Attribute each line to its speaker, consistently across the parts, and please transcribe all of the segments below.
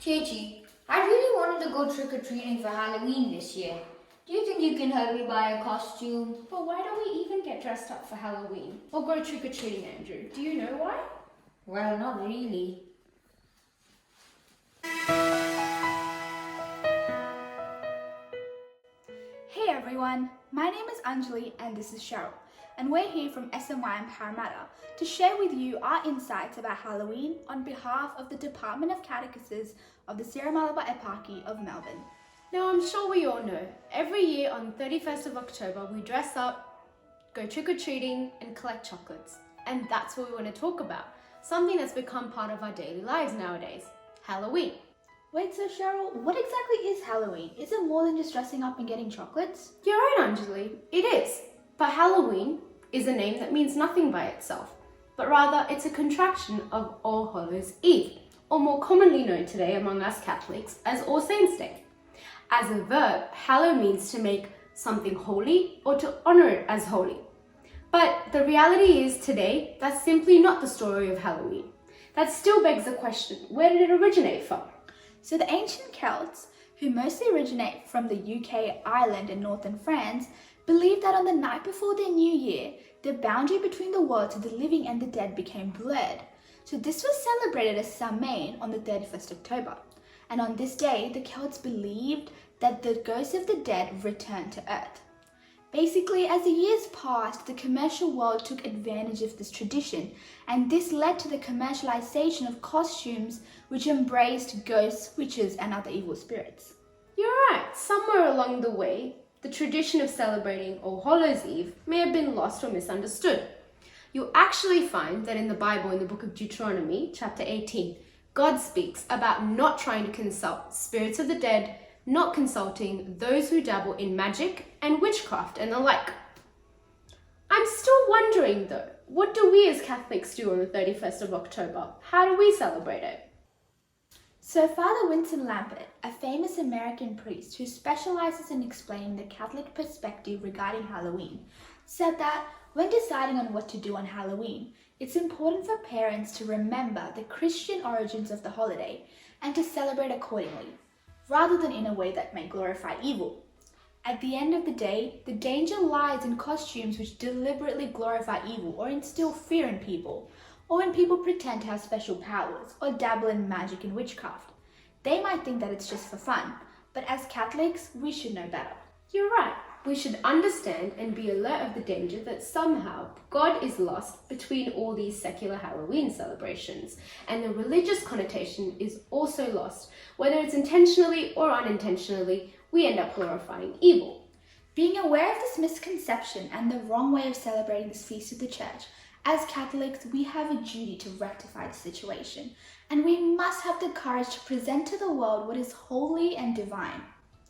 Speaker 1: Chechi, I really wanted to go trick-or-treating for Halloween this year. Do you think you can help me buy a costume?
Speaker 2: But why don't we even get dressed up for Halloween? Or go trick-or-treating, Andrew? Do you know why?
Speaker 1: Well, not really.
Speaker 3: Hey everyone, my name is Anjali and this is Cheryl, and we're here from SMY in Parramatta to share with you our insights about Halloween on behalf of the Department of Catechists of the Sierra Malabar Eparchy of Melbourne.
Speaker 2: Now, I'm sure we all know, every year on the 31st of October, we dress up, go trick-or-treating and collect chocolates. And that's what we want to talk about, something that's become part of our daily lives nowadays, Halloween.
Speaker 3: Wait, so Cheryl, what exactly is Halloween? Is it more than just dressing up and getting chocolates?
Speaker 2: You're right, Anjali, it is. But Halloween is a name that means nothing by itself, but rather it's a contraction of All Hallows Eve, or more commonly known today among us Catholics as All Saints' Day. As a verb, hallow means to make something holy or to honor it as holy. But the reality is today, that's simply not the story of Halloween. That still begs the question, where did it originate from?
Speaker 3: So the ancient Celts, who mostly originate from the UK, Ireland and northern France, believed that on the night before their new year, the boundary between the worlds of the living and the dead became blurred. So this was celebrated as Samhain on the 31st October. And on this day, the Celts believed that the ghosts of the dead returned to Earth. Basically, as the years passed, the commercial world took advantage of this tradition, and this led to the commercialization of costumes which embraced ghosts, witches, and other evil spirits.
Speaker 2: You're right, somewhere along the way, the tradition of celebrating All Hallows Eve may have been lost or misunderstood. You'll actually find that in the Bible, in the book of Deuteronomy, chapter 18, God speaks about not trying to consult spirits of the dead, not consulting those who dabble in magic and witchcraft and the like. I'm still wondering though, what do we as Catholics do on the 31st of October? How do we celebrate it?
Speaker 3: So Father Winston Lambert, a famous American priest who specializes in explaining the Catholic perspective regarding Halloween, said that when deciding on what to do on Halloween, it's important for parents to remember the Christian origins of the holiday and to celebrate accordingly, rather than in a way that may glorify evil. At the end of the day, the danger lies in costumes which deliberately glorify evil or instill fear in people, or when people pretend to have special powers or dabble in magic and witchcraft. They might think that it's just for fun, but as Catholics, we should know better.
Speaker 2: You're right. We should understand and be alert of the danger that somehow God is lost between all these secular Halloween celebrations, and the religious connotation is also lost. Whether it's intentionally or unintentionally, we end up glorifying evil.
Speaker 3: Being aware of this misconception and the wrong way of celebrating this feast of the Church, as Catholics, we have a duty to rectify the situation, and we must have the courage to present to the world what is holy and divine.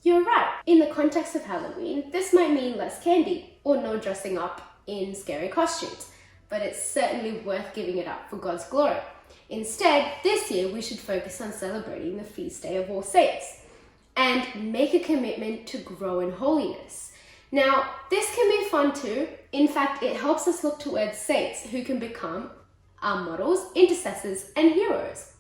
Speaker 2: You're right. In the context of Halloween, this might mean less candy or no dressing up in scary costumes, but it's certainly worth giving it up for God's glory. Instead, this year we should focus on celebrating the feast day of All Saints and make a commitment to grow in holiness. Now, this can be fun too. In fact, it helps us look towards saints who can become our models, intercessors, and heroes.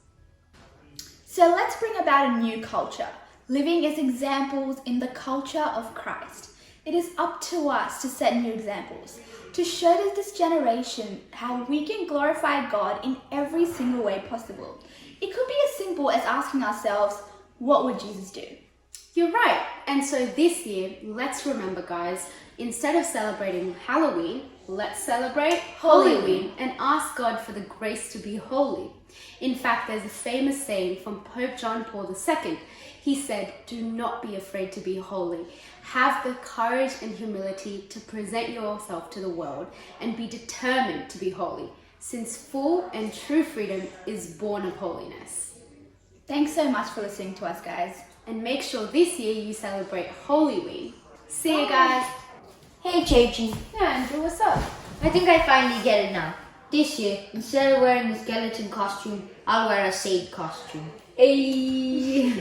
Speaker 3: So let's bring about a new culture, living as examples in the culture of Christ. It is up to us to set new examples, to show to this generation how we can glorify God in every single way possible. It could be as simple as asking ourselves, what would Jesus do?
Speaker 2: You're right. And so this year, let's remember, guys, instead of celebrating Halloween, let's celebrate Holyween and ask God for the grace to be holy. In fact, there's a famous saying from Pope John Paul II. He said, "Do not be afraid to be holy. Have the courage and humility to present yourself to the world and be determined to be holy, since full and true freedom is born of holiness."
Speaker 3: Thanks so much for listening to us, guys.
Speaker 2: And make sure this year you celebrate Holyween. See you guys.
Speaker 1: Hey, Chechi.
Speaker 2: Yeah, Andrew, what's up?
Speaker 1: I think I finally get it now. This year, instead of wearing a skeleton costume, I'll wear a saint costume.
Speaker 2: Hey.